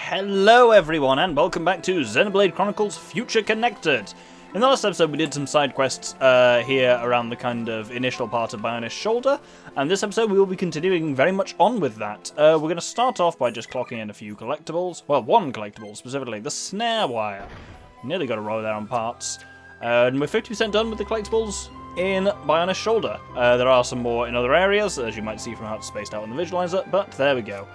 Hello everyone and welcome back to Xenoblade Chronicles Future Connected. In the last episode we did some side quests here around the kind of initial part of Bionis Shoulder, and this episode we will be continuing very much on with that. We're going to start off by just clocking in a few collectibles, well one collectible specifically, the snare wire. Nearly got a row there on parts. And we're 50% done with the collectibles in Bionis Shoulder. There are some more in other areas, as you might see from how it's spaced out on the visualizer, but there we go.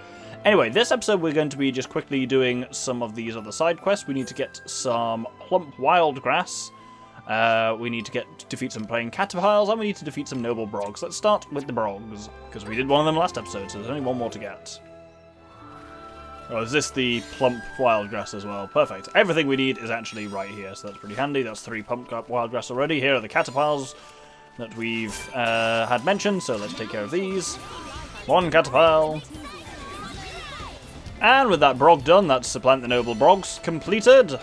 Anyway, this episode we're going to be just quickly doing some of these other side quests. We need to get some plump wild grass. We need to defeat some praying caterpillars, and we need to defeat some noble brogs. Let's start with the brogs, because we did one of them last episode, so there's only one more to get. Oh, is this the plump wild grass as well? Perfect. Everything we need is actually right here, so that's pretty handy. That's 3 plump wild grass already. Here are the caterpillars that we've had mentioned, so let's take care of these. 1 caterpillar. And with that brog done, that's supplant the noble brogs completed.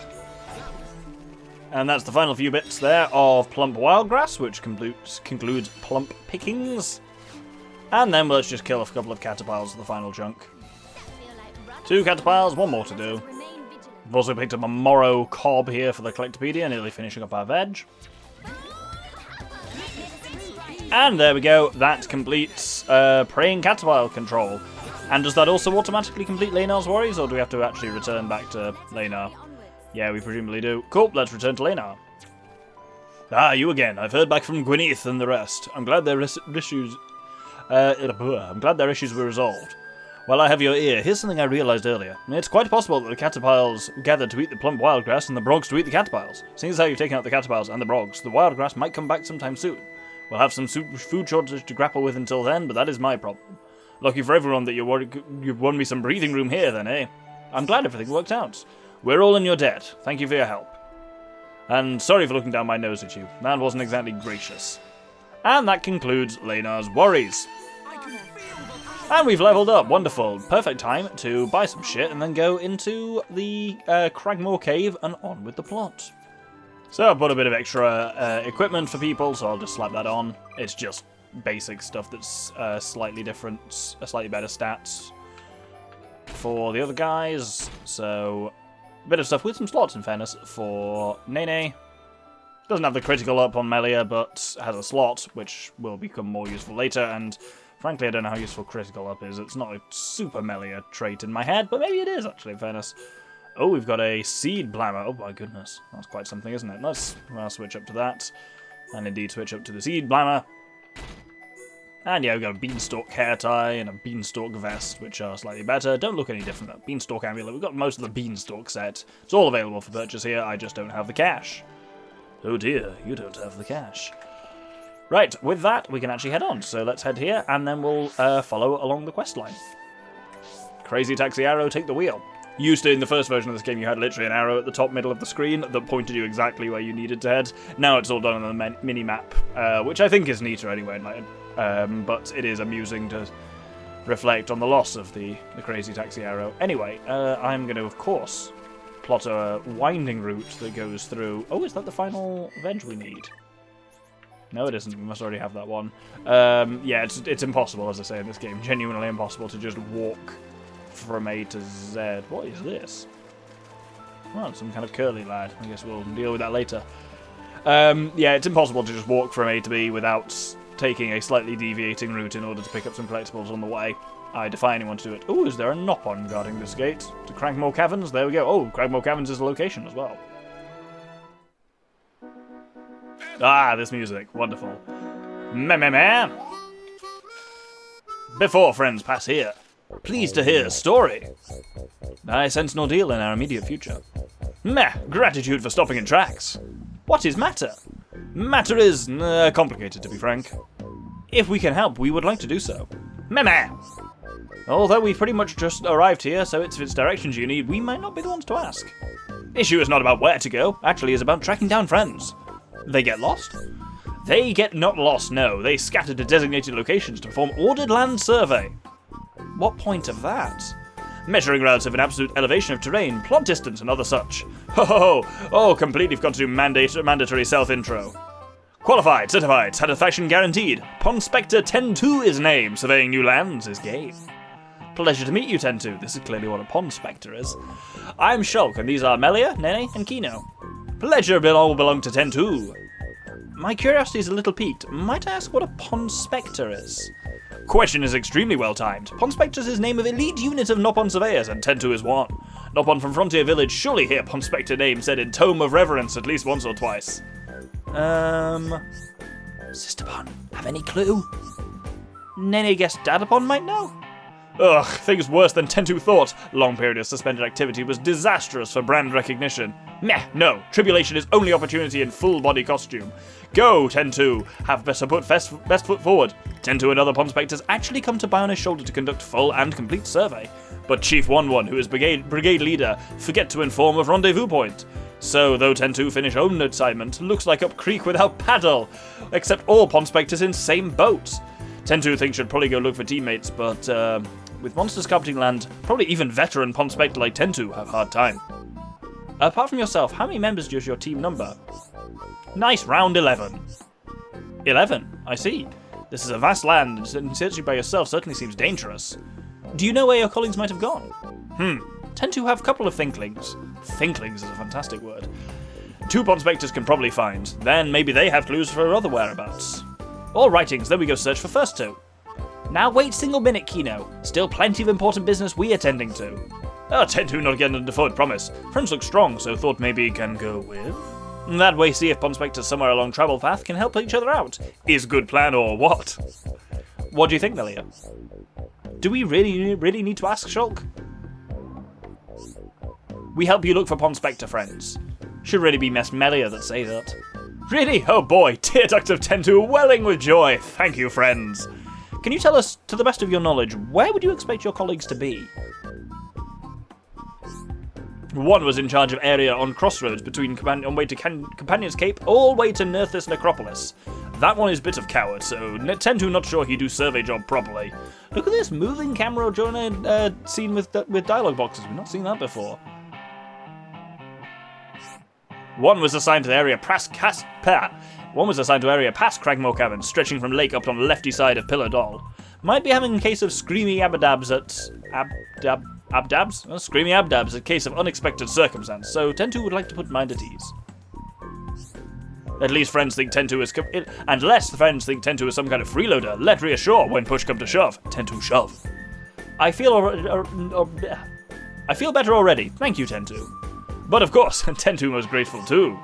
And that's the final few bits there of plump wildgrass, which concludes plump pickings. And then let's just kill a couple of caterpillars for the final chunk. 2 caterpillars, 1 more to do. We've also picked up a morrow cob here for the Collectopedia, nearly finishing up our veg. And there we go, that completes praying caterpillar control. And does that also automatically complete Laenar's worries, or do we have to actually return back to Laenar? Yeah, we presumably do. Cool, let's return to Laenar. Ah, you again. I've heard back from Gwyneth and the rest. I'm glad their issues were resolved. While I have your ear, here's something I realised earlier. It's quite possible that the caterpillars gathered to eat the plump wildgrass and the brogs to eat the caterpillars. Seeing as how you've taken out the caterpillars and the brogs, the wildgrass might come back sometime soon. We'll have some food shortage to grapple with until then, but that is my problem. Lucky for everyone that you've won me some breathing room here then, eh? I'm glad everything worked out. We're all in your debt. Thank you for your help. And sorry for looking down my nose at you. That wasn't exactly gracious. And that concludes Laenar's worries. And we've leveled up. Wonderful. Perfect time to buy some shit and then go into the Cragmore Cave and on with the plot. So I've put a bit of extra equipment for people, so I'll just slap that on. It's just basic stuff that's slightly different, slightly better stats for the other guys. So a bit of stuff with some slots, in fairness, for Nene. Doesn't have the critical up on Melia, but has a slot, which will become more useful later, and frankly I don't know how useful critical up is. It's not a super Melia trait in my head, but maybe it is, actually, in fairness. Oh, we've got a seed blammer. Oh my goodness, that's quite something, isn't it? I'll switch up to that, and indeed switch up to the seed blammer. And yeah, we've got a beanstalk hair tie and a beanstalk vest, which are slightly better. Don't look any different though. Beanstalk amulet. We've got most of the beanstalk set. It's all available for purchase here. I just don't have the cash. Oh dear, you don't have the cash. Right, with that, we can actually head on. So let's head here, and then we'll follow along the quest line. Crazy taxi arrow, take the wheel. Used to, in the first version of this game, you had literally an arrow at the top middle of the screen that pointed you exactly where you needed to head. Now it's all done on the mini-map, which I think is neater anyway, but it is amusing to reflect on the loss of the crazy taxi arrow. Anyway, I'm going to, of course, plot a winding route that goes through... Oh, is that the final veg we need? No, it isn't. We must already have that one. Yeah, it's impossible, as I say, in this game. Genuinely impossible to just walk from A to Z. What is this? Well, some kind of curly lad. I guess we'll deal with that later. Yeah, it's impossible to just walk from A to B without taking a slightly deviating route in order to pick up some collectibles on the way. I defy anyone to do it. Oh, is there a Nopon guarding this gate? To Cragmore Caverns? There we go. Oh, Cragmore Caverns is a location as well. Ah, this music. Wonderful. Meh. Before friends pass here, pleased to hear a story. I sense an ordeal in our immediate future. Meh, gratitude for stopping in tracks. What is matter? Matter is complicated, to be frank. If we can help, we would like to do so. Meh. Although we've pretty much just arrived here, so if it's directions you need, we might not be the ones to ask. Issue is not about where to go, actually is about tracking down friends. They get lost? They get not lost, no. They scatter to designated locations to perform ordered land survey. What point of that? Measuring relative and absolute elevation of terrain, plot distance, and other such. Oh, complete, you've got to do mandatory self-intro. Qualified, certified, satisfaction guaranteed. Ponspector 10-2 is name, surveying new lands is game. Pleasure to meet you, Tentu. This is clearly what a Ponspector is. I'm Shulk, and these are Melia, Nene, and Kino. Pleasure all belong to Tentu. My curiosity is a little piqued. Might I ask what a Ponspector is? Question is extremely well timed. Ponspectors is name of elite unit of Nopon surveyors, and Tentu is one. Nopon from Frontier Village surely hear Ponspector name said in tome of reverence at least once or twice. Sister Pon, have any clue? Nene guessed Dadapon might know? Ugh, things worse than Tentu thought. Long period of suspended activity was disastrous for brand recognition. Meh, no. Tribulation is only opportunity in full body costume. Go, Tentu. Have better put best foot forward. Tentu and other Ponspectors actually come to Bionis Shoulder to conduct full and complete survey. But Chief 1-1, who is brigade leader, forget to inform of rendezvous point. So, though Tentu finish own assignment, looks like up creek without paddle. Except all Ponspectors in same boat. Tentu thinks should probably go look for teammates, but with monsters carpeting land, probably even veteran Ponspector like Tentu have hard time. Apart from yourself, how many members does your team number? Nice, round 11. 11, I see. This is a vast land, and searching by yourself certainly seems dangerous. Do you know where your colleagues might have gone? Tentu have a couple of thinklings. Thinklings is a fantastic word. 2 Ponspectors can probably find, then maybe they have clues for other whereabouts. All rightings, then we go search for first 2. Now wait single minute, Kino. Still plenty of important business we attending to. Oh, Tentu not getting underfoot, promise. Friends look strong, so thought maybe can go with. That way see if Ponspectors somewhere along travel path can help each other out. Is good plan or what? What do you think, Melia? Do we really need to ask Shulk? We help you look for Ponspector friends. Should really be Miss Melia that say that. Really? Oh boy, tear duct of Tentu welling with joy. Thank you, friends. Can you tell us, to the best of your knowledge, where would you expect your colleagues to be? One was in charge of area on crossroads between on way to Companion's Cape all the way to Nerthus Necropolis. That one is a bit of coward, so Tentu not sure he do survey job properly. Look at this moving camera during a scene with dialogue boxes. We've not seen that before. One was assigned to the area past Cragmore Cavern, stretching from lake up on the lefty side of Pillar Doll. Might be having a case of screamy abdabs at case of unexpected circumstance, so Tentu would like to put mind at ease. At least friends think Tentu is unless the friends think Tentu is some kind of freeloader, let reassure when push come to shove. Tentu shove. I feel better already. Thank you, Tentu. But of course, Tentu was grateful too.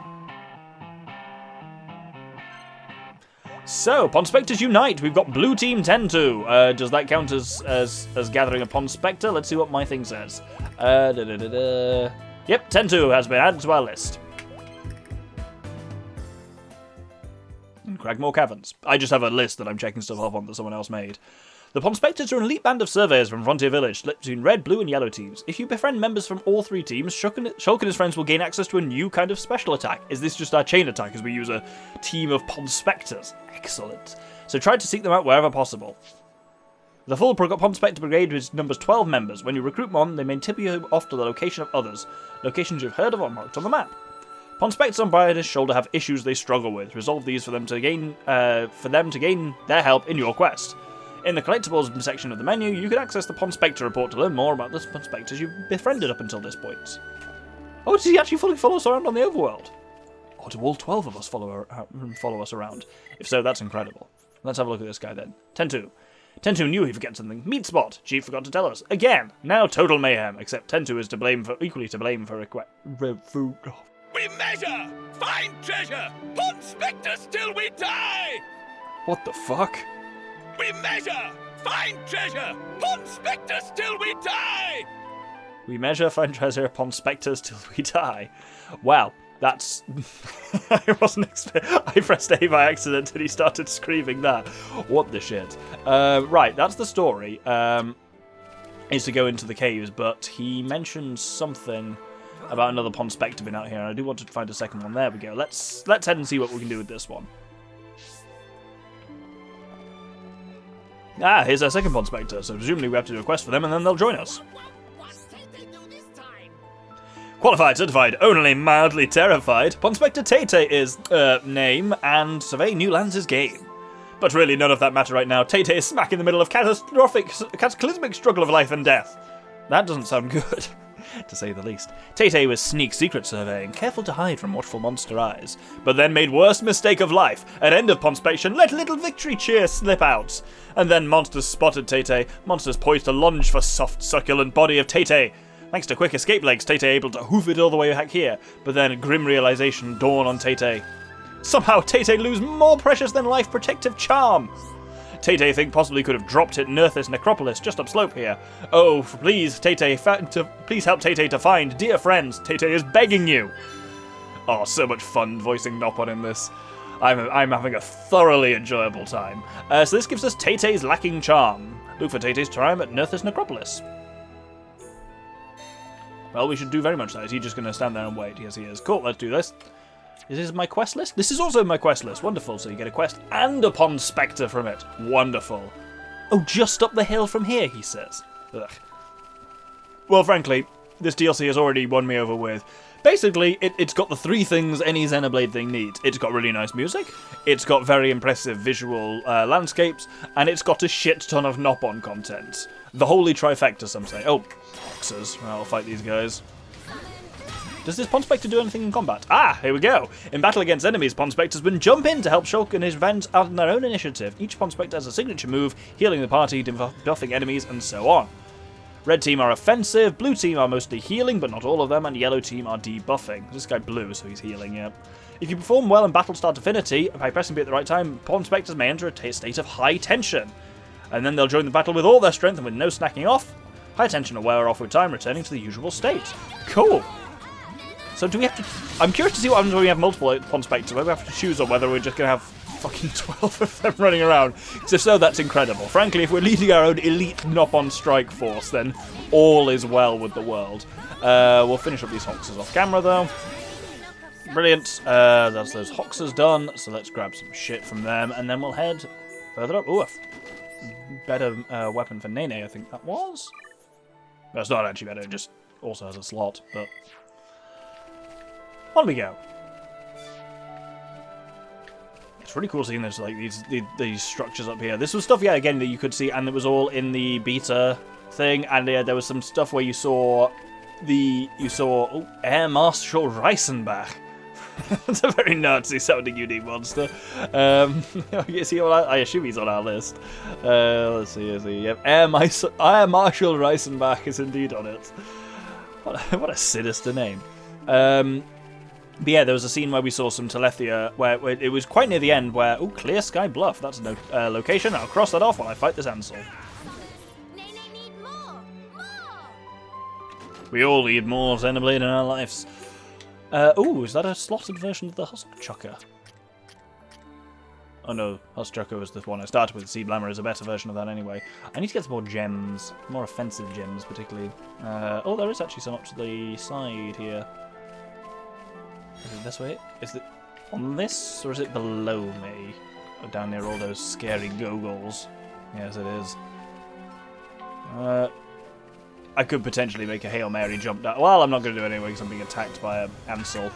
So, Ponspectors unite! We've got Blue Team Tentu. Does that count as gathering a Ponspector? Let's see what my thing says. Yep, Tentu has been added to our list. In Cragmore Caverns. I just have a list that I'm checking stuff off on that someone else made. The Ponspectors are an elite band of surveyors from Frontier Village, split between red, blue, and yellow teams. If you befriend members from all 3 teams, Shulk and his friends will gain access to a new kind of special attack. Is this just our chain attack as we use a team of Ponspectors? Excellent. So try to seek them out wherever possible. The full Ponspector Brigade numbers 12 members. When you recruit them, they may tip you off to the location of others. Locations you've heard of are marked on the map. Ponspectors on Bionis Shoulder have issues they struggle with. Resolve these for them to gain their help in your quest. In the collectibles section of the menu, you can access the Ponspector report to learn more about the Ponspectors you've befriended up until this point. Oh, does he actually fully follow us around on the overworld? Or do all 12 of us follow us around? If so, that's incredible. Let's have a look at this guy then. Tentu. Tentu knew he forgot something. Meat spot. Chief forgot to tell us. Again. Now total mayhem. Except Tentu is equally to blame for We measure! Find treasure! Ponspectors till we die! What the fuck? We measure! Find treasure! Ponspectors till we die! We measure, find treasure, Ponspectors till we die. Wow, that's... I wasn't I pressed A by accident and he started screaming that. What the shit? Right, that's the story. Is to go into the caves, but he mentioned something about another Ponspector being out here, and I do want to find a second one. There we go. Let's head and see what we can do with this one. Ah, here's our second Ponspector, so presumably we have to do a quest for them and then they'll join us. Qualified, certified, only mildly terrified. Ponspector Tate is, name, and survey new lands is game. But really, none of that matter right now. Tay-Tay is smack in the middle of cataclysmic struggle of life and death. That doesn't sound good, to say the least. Tay-Tay was sneak secret surveying, careful to hide from watchful monster eyes, but then made worst mistake of life. At end of Ponspection, let little victory cheer slip out. And then monsters spotted Tay-Tay. Monsters poised to lunge for soft, succulent body of Tay-Tay. Thanks to quick escape legs, Tay-Tay able to hoof it all the way back here, but then a grim realization dawned on Tay-Tay. Somehow Tay-Tay lose more precious than life protective charm. Tay-Tay think possibly could have dropped it Nerthus Necropolis just upslope here. Oh, please, Tay-Tay, please help Tay-Tay to find dear friends. Tay-Tay is begging you. Oh, so much fun voicing Nopon in this. I'm having a thoroughly enjoyable time. So this gives us Tay-Tay's lacking charm. Look for Tay-Tay's charm at Nerthus Necropolis. Well, we should do very much that. Is he just going to stand there and wait? Yes, he is. Cool, let's do this. Is this my quest list? This is also my quest list. Wonderful. So you get a quest and a Ponspector from it. Wonderful. Oh, just up the hill from here, he says. Ugh. Well, frankly, this DLC has already won me over with. Basically, it's got the three things any Xenoblade thing needs. It's got really nice music, it's got very impressive visual landscapes, and it's got a shit ton of Nopon content. The holy trifecta, some say. Oh, boxers. I'll fight these guys. Does this Ponspector do anything in combat? Ah, here we go. In battle against enemies, Ponspectors will jump in to help Shulk and his friends out on their own initiative. Each Ponspector has a signature move, healing the party, buffing enemies, and so on. Red team are offensive, blue team are mostly healing, but not all of them, and yellow team are debuffing. This guy blue, so he's healing, yeah. If you perform well in Battle Start Affinity, by pressing B at the right time, Ponspectors may enter a state of high tension. And then they'll join the battle with all their strength and with no snacking off. High tension will wear off with time, returning to the usual state. Cool. So do we have to... I'm curious to see what happens when we have multiple Ponspectors. Whether we have to choose or whether we're just going to have fucking 12 of them running around. Because if so, that's incredible. Frankly, if we're leading our own elite Nopon strike force, then all is well with the world. We'll finish up these Hoxers off camera, though. Brilliant. That's those Hoxers done. So let's grab some shit from them, and then we'll head further up. Ooh, a better weapon for Nene, I think that was. No, it's not actually better. It just also has a slot, but... On we go. It's really cool seeing this, like these structures up here. This was stuff, yeah, again, that you could see, and it was all in the beta thing. And there was some stuff where you saw Air Marshal Reisenbach. That's a very Nazi-sounding unique monster. You see, I assume he's on our list. Let's see. Yep, Air Marshal Reisenbach is indeed on it. What a sinister name. But yeah, there was a scene where we saw some Telethia, where it was quite near the end, where... Oh, Clear Sky Bluff. That's a location. I'll cross that off while I fight this Ansel. We all need more Xenoblade in our lives. Oh, is that a slotted version of the Husk Chucker? Oh no, Husk Chucker was the one I started with. Sea Blammer is a better version of that anyway. I need to get some more gems. More offensive gems, particularly. Oh, there is actually some up to the side here. Is it this way? Is it on this, or is it below me? Oh, down near all those scary goggles. Yes, it is. I could potentially make a Hail Mary jump down. Well, I'm not going to do it anyway because I'm being attacked by an Ansel.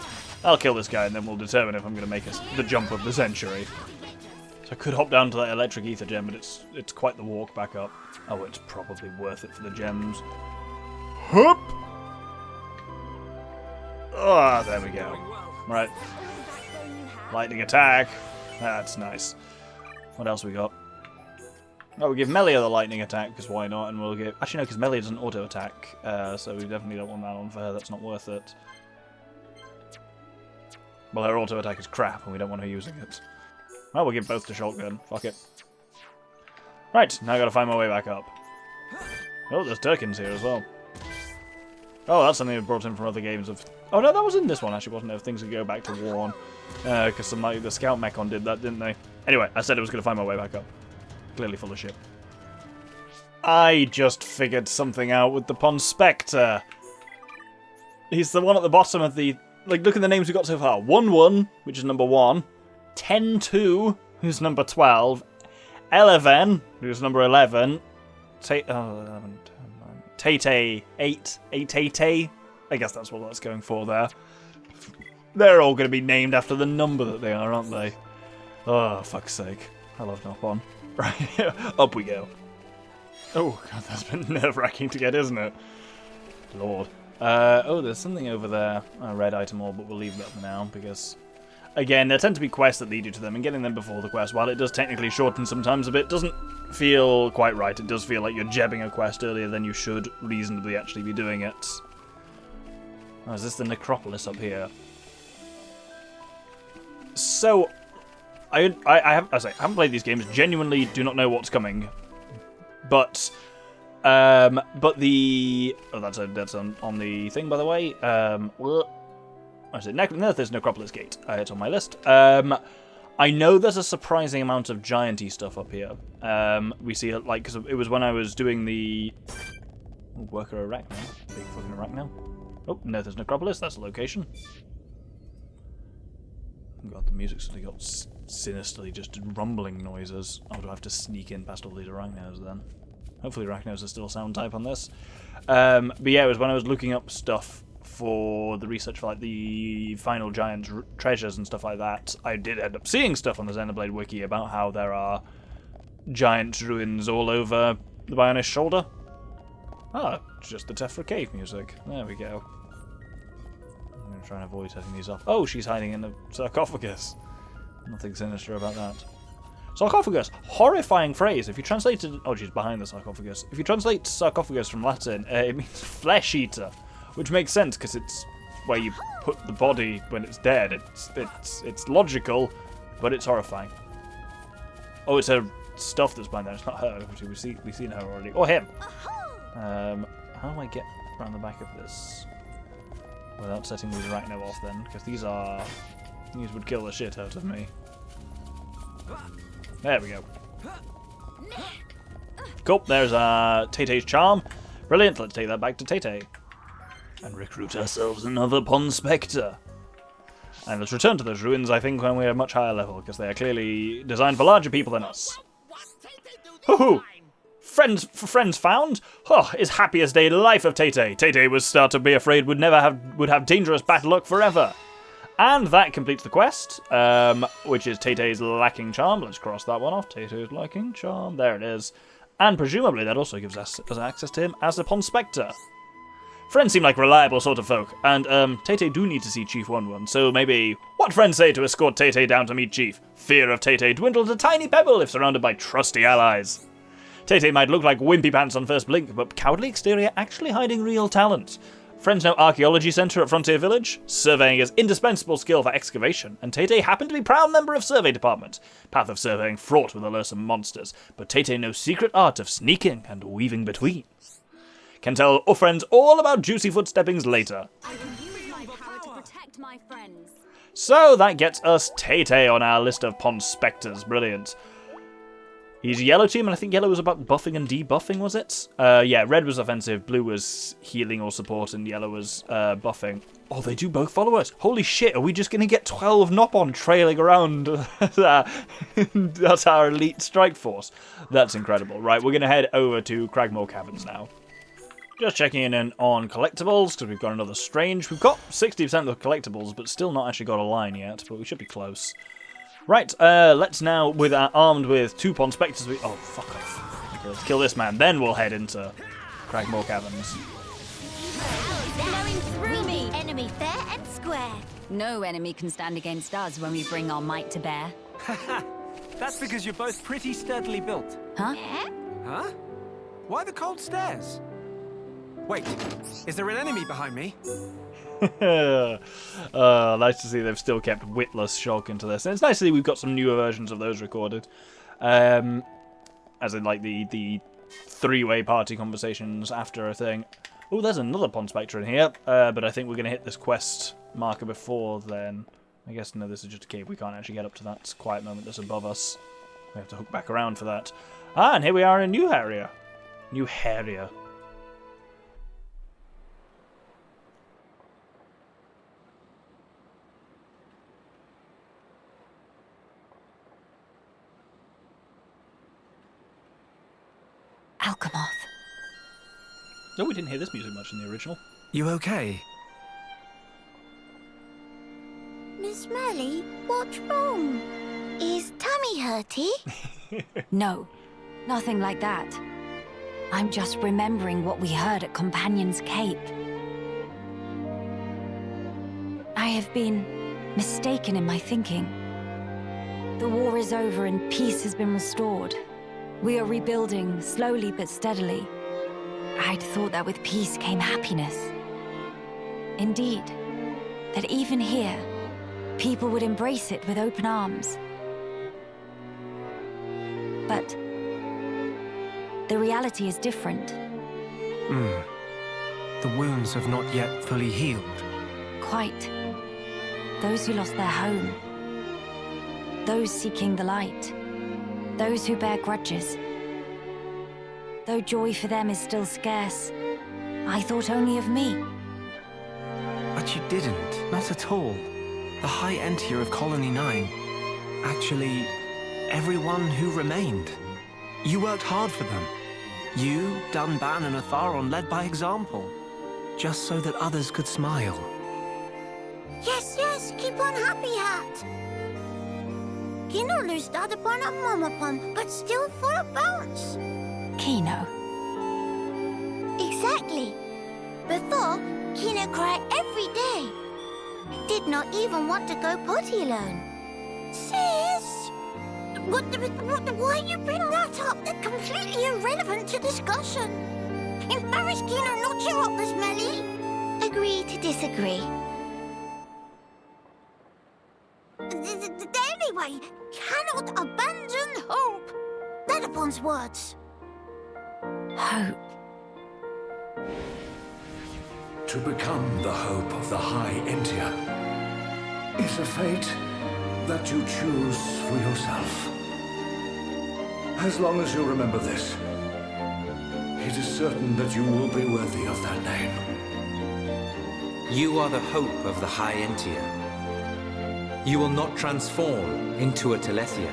I'll kill this guy and then we'll determine if I'm going to make the jump of the century. So I could hop down to that electric ether gem, but it's quite the walk back up. Oh, it's probably worth it for the gems. Hup! Ah, there we go. Right. Lightning attack. That's nice. What else we got? Oh, we'll give Melia the lightning attack, because why not? And we'll give... Actually, no, because Melia doesn't auto-attack, so we definitely don't want that on for her. That's not worth it. Well, her auto-attack is crap, and we don't want her using it. Well, we'll give both to Shotgun. Fuck it. Right, now I gotta find my way back up. Oh, there's Durkins here as well. Oh, that's something we brought in from other games of... Oh, no, that was in this one, actually, wasn't it? If things could go back to Worn. Because the Scout Mechon did that, didn't they? Anyway, I said I was going to find my way back up. Clearly full of shit. I just figured something out with the Ponspector. He's the one at the bottom of the... Like, look at the names we got so far. 1-1, which is number 1. 10-2, who's number 12. 11, who's number 11. Tay-Tay, 8. 8-8-8. I guess that's what that's going for there. They're all going to be named after the number that they are, aren't they? Oh, fuck's sake. I love Nopon. Right, up we go. Oh, God, that's been nerve-wracking to get, isn't it? Lord. Oh, there's something over there. A red item all, but we'll leave that for now, because... Again, there tend to be quests that lead you to them, and getting them before the quest, while it does technically shorten sometimes a bit, doesn't feel quite right. It does feel like you're jabbing a quest earlier than you should reasonably actually be doing it. Oh, is this the necropolis up here? So, I haven't played these games, genuinely do not know what's coming. But the... Oh, that's on the thing, by the way. I said, there's Necropolis Gate. It's on my list. I know there's a surprising amount of giant-y stuff up here. We see it, like, because it was when I was doing the... Worker Arachno. Big fucking Arachno. Oh, no, there's Necropolis. That's the location. God, the music suddenly got sinisterly just rumbling noises. Oh, do I have to sneak in past all these Arachnos then? Hopefully Arachnos are still sound type on this. But yeah, it was when I was looking up stuff for the research for like the final giant treasures and stuff like that. I did end up seeing stuff on the Xenoblade wiki about how there are giant ruins all over the Bionis Shoulder. Ah, just the Tephra Cave music. There we go. I'm going to try and avoid setting these off. Oh, she's hiding in a sarcophagus. Nothing sinister about that. Sarcophagus, horrifying phrase. If you translate it... Oh, she's behind the sarcophagus. If you translate sarcophagus from Latin, it means flesh eater. Which makes sense, because it's where you put the body when it's dead. It's logical, but it's horrifying. Oh, it's her stuff that's behind there. It's not her. We've seen her already. Or him. How do I get around the back of this without setting these Arachno off then? Because these would kill the shit out of me. There we go. Cool. There's Tay-Tay's charm. Brilliant. Let's take that back to Tay-Tay. And recruit ourselves another Ponspector. And let's return to those ruins, I think, when we're at a much higher level, because they are clearly designed for larger people than us. Hoo-hoo! Friends found? Oh, his happiest day in the life of Tay-Tay. Tay-Tay was start to be afraid would have dangerous bad luck forever. And that completes the quest, which is Tay-Tay's lacking charm. Let's cross that one off. Tay-Tay's lacking charm. There it is. And presumably that also gives us access to him as a Ponspector. Friends seem like reliable sort of folk, and Tay-Tay do need to see Chief 1-1, so maybe what friends say to escort Tay-Tay down to meet Chief? Fear of Tay-Tay dwindles a tiny pebble if surrounded by trusty allies. Tay-Tay might look like wimpy pants on first blink, but cowardly exterior actually hiding real talent. Friends know Archaeology Centre at Frontier Village. Surveying is indispensable skill for excavation, and Tay-Tay happened to be proud member of Survey Department. Path of surveying fraught with allursome monsters, but Tay-Tay knows secret art of sneaking and weaving between. Can tell friends all about juicy footsteppings later. I will use my power to protect my friends. So that gets us Tay-Tay on our list of Ponspectors. Brilliant. He's yellow team, and I think yellow was about buffing and debuffing, was it? Yeah, red was offensive, blue was healing or support, and yellow was buffing. Oh, they do both follow us. Holy shit, are we just going to get 12 Nopon trailing around? That's our elite strike force. That's incredible. Right, we're going to head over to Cragmore Caverns now. Just checking in on collectibles, because we've got another strange. We've got 60% of the collectibles, but still not actually got a line yet, but we should be close. Right, let's now, armed with 2 Ponspectors, oh, fuck off. Okay, let's kill this man, then we'll head into Cragmore Caverns. Blowing through me, enemy fair and square. No enemy can stand against us when we bring our might to bear. That's because you're both pretty sturdily built. Huh? Huh? Why the cold stares? Wait, is there an enemy behind me? Nice to see they've still kept witless Shulk into this. And it's nice to see we've got some newer versions of those recorded. As in, like, the 3-way party conversations after a thing. Oh, there's another Ponspector in here. But I think we're going to hit this quest marker before then. I guess, no, this is just a cave. We can't actually get up to that quiet moment that's above us. We have to hook back around for that. Ah, and here we are in New area. New area. Alchemoth. No, we didn't hear this music much in the original. You okay? Miss Melly, what's wrong? Is tummy hurty? No, nothing like that. I'm just remembering what we heard at Companion's Cape. I have been mistaken in my thinking. The war is over and peace has been restored. We are rebuilding, slowly but steadily. I'd thought that with peace came happiness. Indeed, that even here, people would embrace it with open arms. But the reality is different. The wounds have not yet fully healed. Quite. Those who lost their home. Those seeking the light. Those who bear grudges. Though joy for them is still scarce, I thought only of me. But you didn't. Not at all. The High Entier of Colony 9. Actually, everyone who remained. You worked hard for them. You, Dunban, and Atharon led by example. Just so that others could smile. Yes, yes, keep on happy, Hat. Kino loosed out upon a Momopon, but still full of bounce. Kino. Exactly. Before, Kino cried every day. Did not even want to go potty alone. Sis! Why you bring that up? They're completely irrelevant to discussion. Embarrass Kino not cheer up this Melly. Agree to disagree. Anyway, cannot abandon hope. Nenopon's words. Hope. To become the hope of the High Entier is a fate that you choose for yourself. As long as you remember this, it is certain that you will be worthy of that name. You are the hope of the High Entier. You will not transform into a Telethia.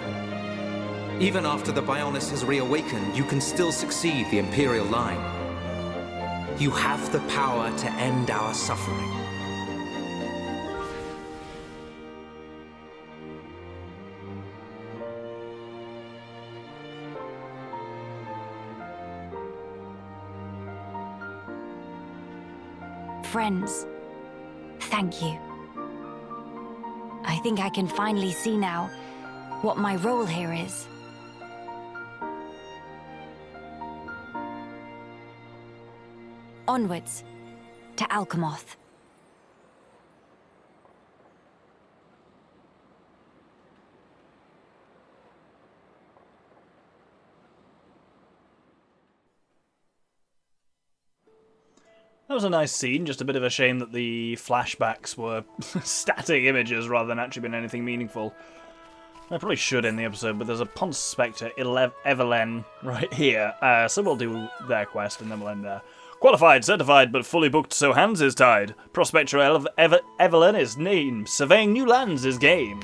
Even after the Bionis has reawakened, you can still succeed the Imperial line. You have the power to end our suffering. Friends, thank you. I think I can finally see now what my role here is. Onwards to Alchemoth. That was a nice scene, just a bit of a shame that the flashbacks were static images rather than actually being anything meaningful. I probably should end the episode, but there's a Ponspector Evelyn right here, so we'll do their quest and then we'll end there. Qualified, certified, but fully booked, so hands is tied. Prospector Evelyn is name, surveying new lands is game.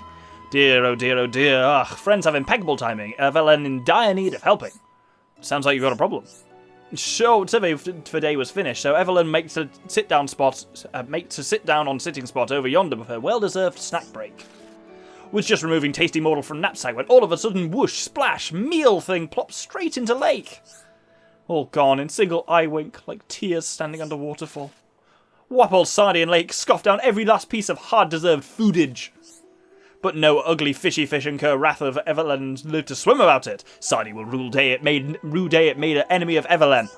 Dear, oh dear, oh dear, friends have impeccable timing, Evelyn in dire need of helping. Sounds like you've got a problem. Show survey for day was finished, so Evelyn makes a sit down on sitting spot over yonder with her well-deserved snack break. Was just removing tasty mortal from knapsack when all of a sudden whoosh, splash, meal thing plops straight into lake. All gone in single eye wink, like tears standing under waterfall. Wapple, Sardi and Lake scoffed down every last piece of hard-deserved foodage. But no ugly fishy fish incur wrath of Evelyn live to swim about it. Sardi will rue day it made an enemy of Evelyn.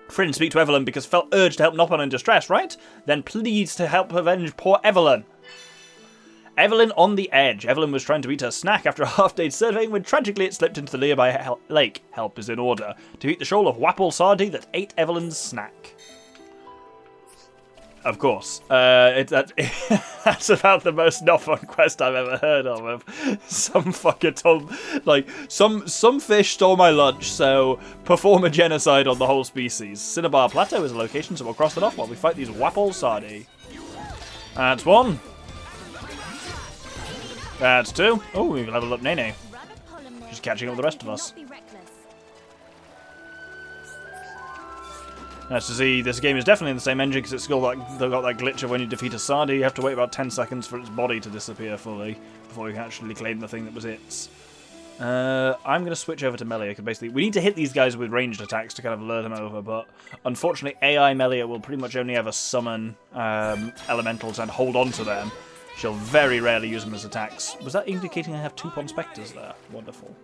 Friend speak to Evelyn because felt urged to help Nopon in distress, right? Then please to help avenge poor Evelyn. Evelyn on the edge. Evelyn was trying to eat her snack after a half-day's surveying when tragically it slipped into the nearby lake. Help is in order. To eat the shoal of Wapple Sardi that ate Evelyn's snack. Of course. That's about the most Nopon quest I've ever heard of. Some fucker told... Like, some fish stole my lunch, so perform a genocide on the whole species. Cinnabar Plateau is a location, so we'll cross it off while we fight these Wapple Sardi. That's one. That's two. Oh, we've leveled up Nene. She's catching up with the rest of us. Nice to see this game is definitely in the same engine because it's still got that glitch of when you defeat a Sardi, you have to wait about 10 seconds for its body to disappear fully before you can actually claim the thing that was its. I'm going to switch over to Melia because basically we need to hit these guys with ranged attacks to kind of lure them over, but unfortunately AI Melia will pretty much only ever summon elementals and hold on to them. She'll very rarely use them as attacks. Was that indicating I have 2 Ponspectors there? Wonderful.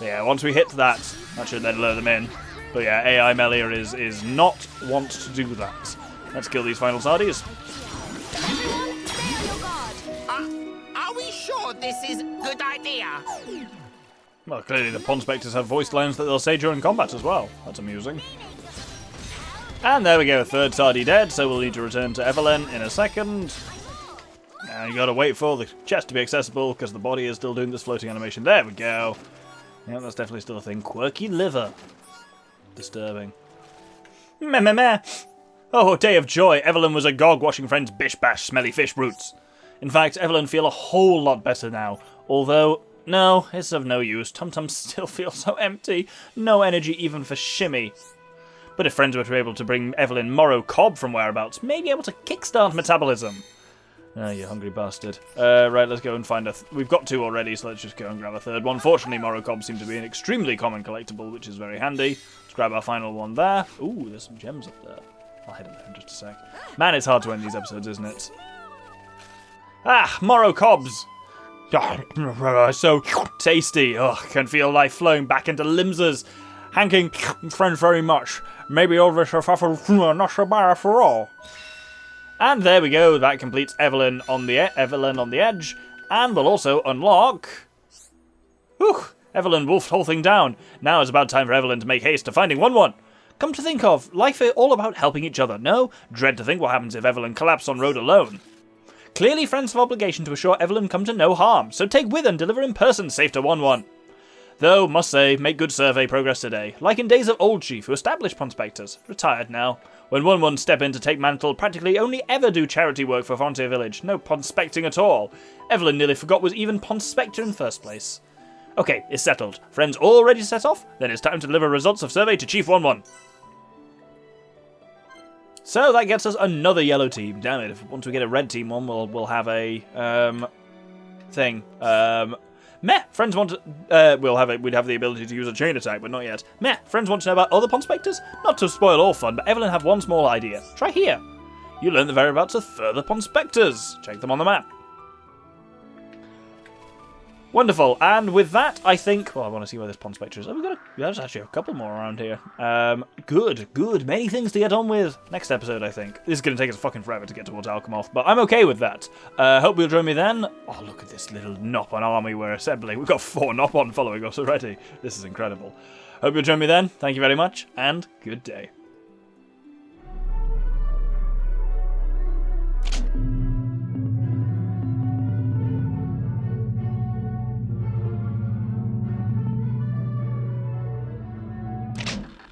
Yeah, once we hit that should then lure them in. But yeah, AI Melia is not want to do that. Let's kill these final Sardis. Everyone, stay on your guard. Are we sure this is a good idea? Well, clearly the Ponspectors have voiced lines that they'll say during combat as well. That's amusing. And there we go, 3rd Sardi dead, so we'll need to return to Evelyn in a second. And you gotta wait for the chest to be accessible because the body is still doing this floating animation. There we go. Yeah, that's definitely still a thing. Quirky liver. Disturbing. Meh meh meh. Oh, day of joy. Evelyn was agog watching friends bish bash smelly fish roots. In fact, Evelyn feel a whole lot better now. Although, no, it's of no use. Tum Tum still feels so empty. No energy even for shimmy. But if friends were to be able to bring Evelyn Morrow Cobb from whereabouts, may be able to kickstart metabolism. Oh, you hungry bastard. Right, let's go and find we've got 2 already, so let's just go and grab a 3rd one. Fortunately, Morrow Cobb seems to be an extremely common collectible, which is very handy. Let's grab our final one there. Ooh, there's some gems up there. I'll head up there in just a sec. Man, it's hard to end these episodes, isn't it? Ah, Morrow Cobbs! So tasty. Oh, can feel life flowing back into limbses. Hanking friends very much. Maybe all this stuff not so bad after all. And there we go, that completes Evelyn on the edge, and we'll also unlock... Whew, Evelyn wolfed the whole thing down. Now it's about time for Evelyn to make haste to finding 1-1. Come to think of, life is all about helping each other, no? Dread to think what happens if Evelyn collapsed on road alone. Clearly friends have obligation to assure Evelyn come to no harm, so take with and deliver in person safe to 1-1. Though, must say, make good survey progress today, like in days of Old Chief who established Ponspectors, retired now. When 1-1 step in to take mantle, practically only ever do charity work for Frontier Village, no Ponspecting at all. Evelyn nearly forgot was even Ponspector in first place. Okay, it's settled. Friends all ready to set off? Then it's time to deliver results of survey to Chief 1-1. So that gets us another yellow team. Damn it, once we get a red team one, we'll have a thing. Meh, friends want to, we'd have the ability to use a chain attack, but not yet. Meh, friends want to know about other Ponspectors? Not to spoil all fun, but Evelyn have one small idea. Try here. You learn the whereabouts of further Ponspectors. Check them on the map. Wonderful, and with that, I think... Well, I want to see where this Ponspector is. Oh, there's actually a couple more around here. Good. Many things to get on with. Next episode, I think. This is going to take us fucking forever to get towards Alchemoth, but I'm okay with that. Hope you'll join me then. Oh, look at this little Nopon army we're assembling. We've got 4 Nopon following us already. This is incredible. Hope you'll join me then. Thank you very much, and good day.